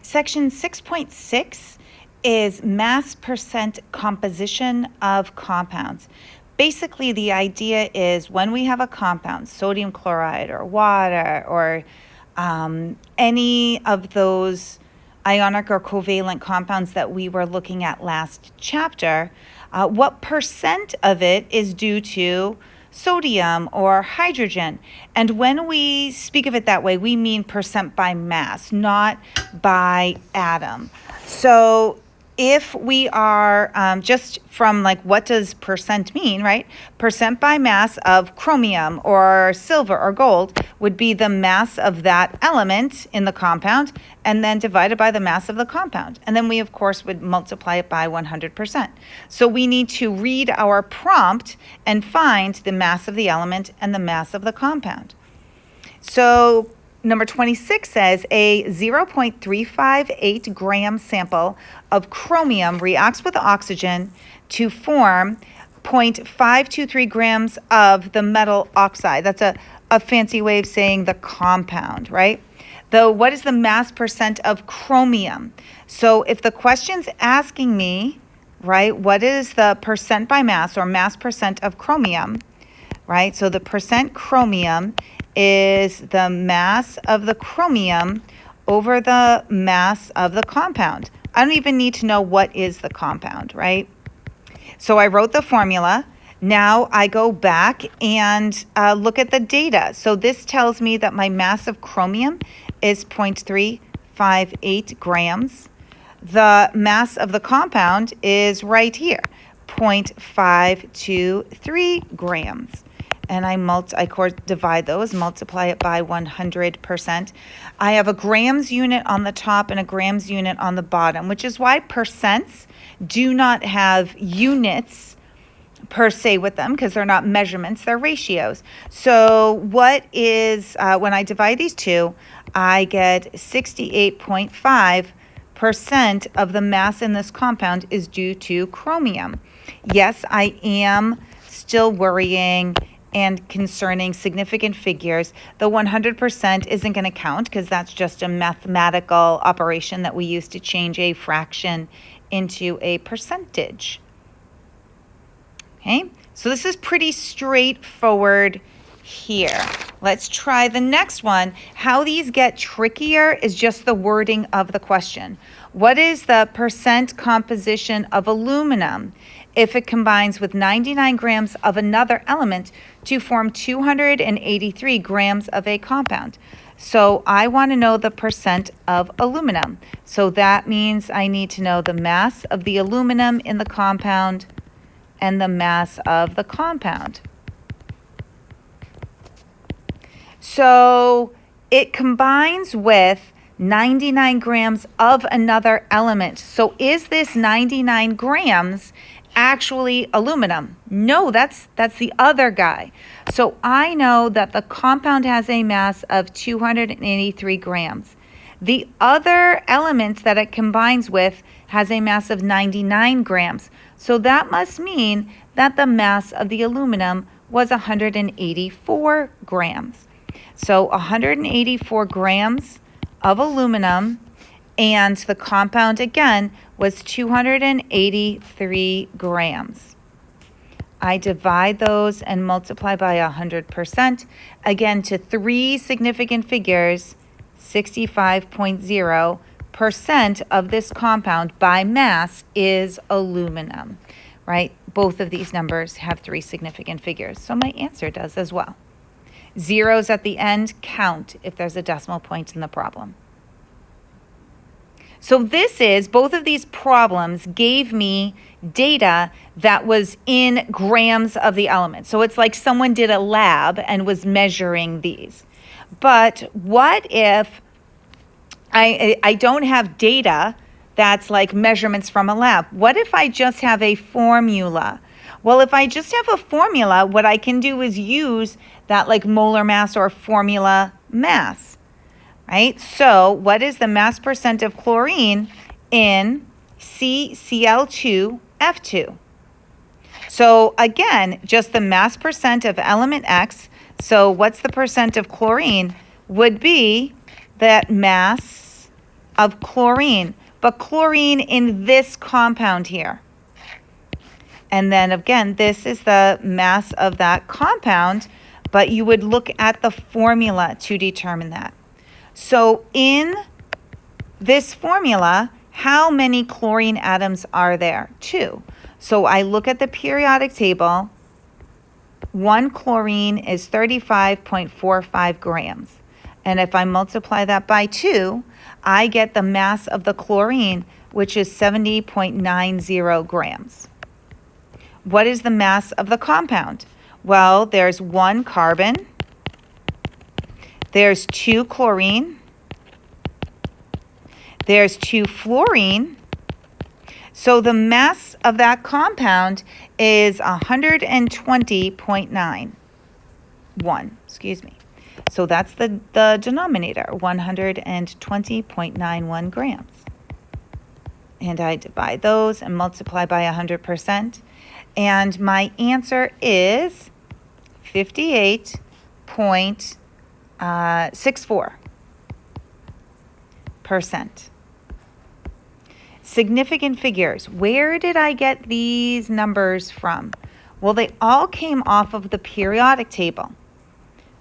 Section 6.6 is mass percent composition of compounds. Basically, the idea is when we have a compound, sodium chloride or water or any of those ionic or covalent compounds that we were looking at last chapter, what percent of it is due to sodium or hydrogen. And when we speak of it that way, we mean percent by mass, not by atom. So if we are just from like, what does percent mean, right? Percent by mass of chromium or silver or gold would be the mass of that element in the compound and then divided by the mass of the compound. And then we, of course, would multiply it by 100%. So we need to read our prompt and find the mass of the element and the mass of the compound. So number 26 says a 0.358 gram sample of chromium reacts with oxygen to form 0.523 grams of the metal oxide. That's a fancy way of saying the compound, right? What is the mass percent of chromium? So if the question's asking me, right, what is the percent by mass or mass percent of chromium, right? So the percent chromium is the mass of the chromium over the mass of the compound. I don't even need to know what is the compound, right? So I wrote the formula. Now I go back and look at the data. So this tells me that my mass of chromium is 0.358 grams. The mass of the compound is right here, 0.523 grams. And I divide those, multiply it by 100%. I have a grams unit on the top and a grams unit on the bottom, which is why percents do not have units per se with them because they're not measurements, they're ratios. So what is, when I divide these two, I get 68.5% of the mass in this compound is due to chromium. Yes, I am still worrying and concerning significant figures. The 100% isn't going to count because that's just a mathematical operation that we use to change a fraction into a percentage. Okay, so this is pretty straightforward here. Let's try the next one. How these get trickier is just the wording of the question. What is the percent composition of aluminum if it combines with 99 grams of another element to form 283 grams of a compound? So I want to know the percent of aluminum. So that means I need to know the mass of the aluminum in the compound and the mass of the compound. So it combines with 99 grams of another element. So is this 99 grams actually aluminum? No, that's the other guy. So I know that the compound has a mass of 283 grams. The other element that it combines with has a mass of 99 grams. So that must mean that the mass of the aluminum was 184 grams. So 184 grams of aluminum, and the compound again was 283 grams. I divide those and multiply by 100%, again to three significant figures. 65.0% of this compound by mass is aluminum, right? Both of these numbers have three significant figures, so my answer does as well. Zeros at the end count if there's a decimal point in the problem. So both of these problems gave me data that was in grams of the element. So it's like someone did a lab and was measuring these. But what if I don't have data that's like measurements from a lab? What if I just have a formula? Well, if I just have a formula, what I can do is use that like molar mass or formula mass, right? So what is the mass percent of chlorine in CCl2F2? So again, just the mass percent of element X. So what's the percent of chlorine? Would be that mass of chlorine, but chlorine in this compound here. And then again, this is the mass of that compound, but you would look at the formula to determine that. So in this formula, how many chlorine atoms are there? 2. So I look at the periodic table. 1 chlorine is 35.45 grams. And if I multiply that by 2, I get the mass of the chlorine, which is 70.90 grams. What is the mass of the compound? Well, there's 1 carbon, there's 2 chlorine, there's 2 fluorine. So the mass of that compound is 120.91. Excuse me. So that's the denominator, 120.91 grams. And I divide those and multiply by 100%. And my answer is 58.64%. Significant figures. Where did I get these numbers from? Well, they all came off of the periodic table,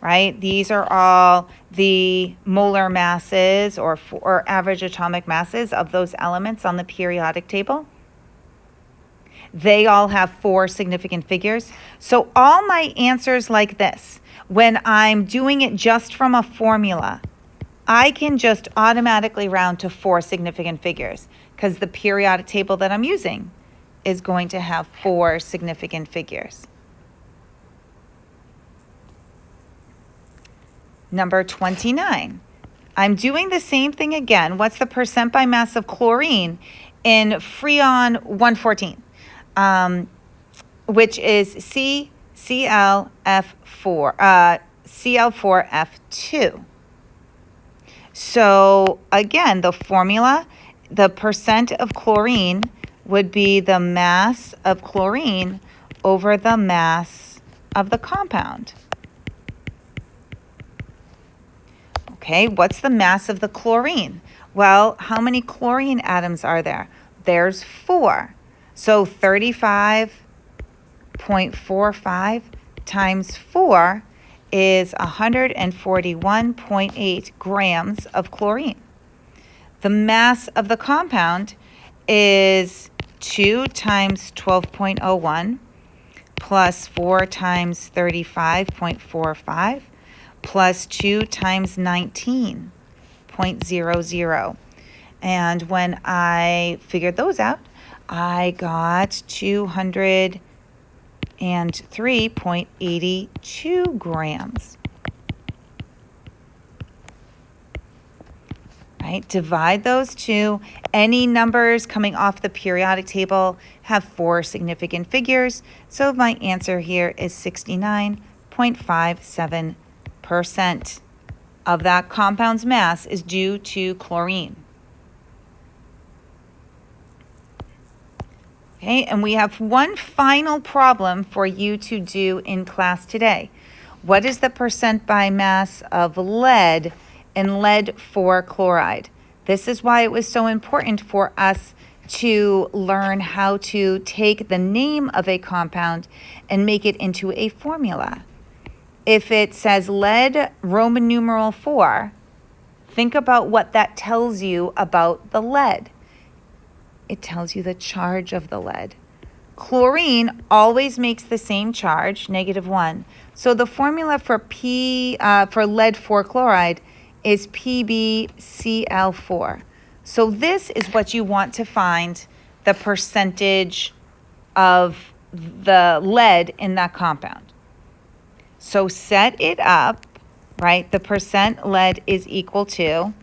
right? These are all the molar masses or average atomic masses of those elements on the periodic table. They all have 4 significant figures. So all my answers like this, when I'm doing it just from a formula, I can just automatically round to 4 significant figures because the periodic table that I'm using is going to have 4 significant figures. Number 29. I'm doing the same thing again. What's the percent by mass of chlorine in Freon 114? Which is Cl4F2. So again, the formula, the percent of chlorine would be the mass of chlorine over the mass of the compound. Okay, what's the mass of the chlorine? Well, how many chlorine atoms are there? There's 4. So 35.45 times 4 is 141.8 grams of chlorine. The mass of the compound is 2 times 12.01 plus 4 times 35.45 plus 2 times 19.00. And when I figured those out, I got 203.82 grams. Right? Divide those two. Any numbers coming off the periodic table have 4 significant figures. So my answer here is 69.57% of that compound's mass is due to chlorine. Okay, and we have one final problem for you to do in class today. What is the percent by mass of lead in lead-4 chloride? This is why it was so important for us to learn how to take the name of a compound and make it into a formula. If it says lead Roman numeral 4, think about what that tells you about the lead. It tells you the charge of the lead. Chlorine always makes the same charge, -1. So the formula for lead-4 chloride is PbCl4. So this is what you want to find the percentage of the lead in that compound. So set it up, right? The percent lead is equal to,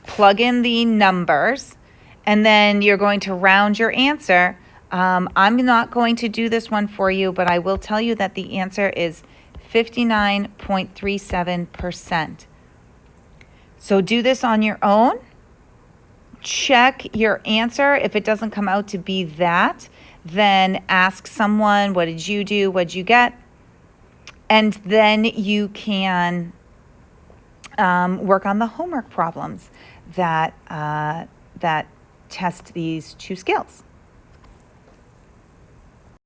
plug in the numbers, and then you're going to round your answer. I'm not going to do this one for you, but I will tell you that the answer is 59.37%. So do this on your own. Check your answer. If it doesn't come out to be that, then ask someone, what did you do? What did you get? And then you can work on the homework problems that test these two skills.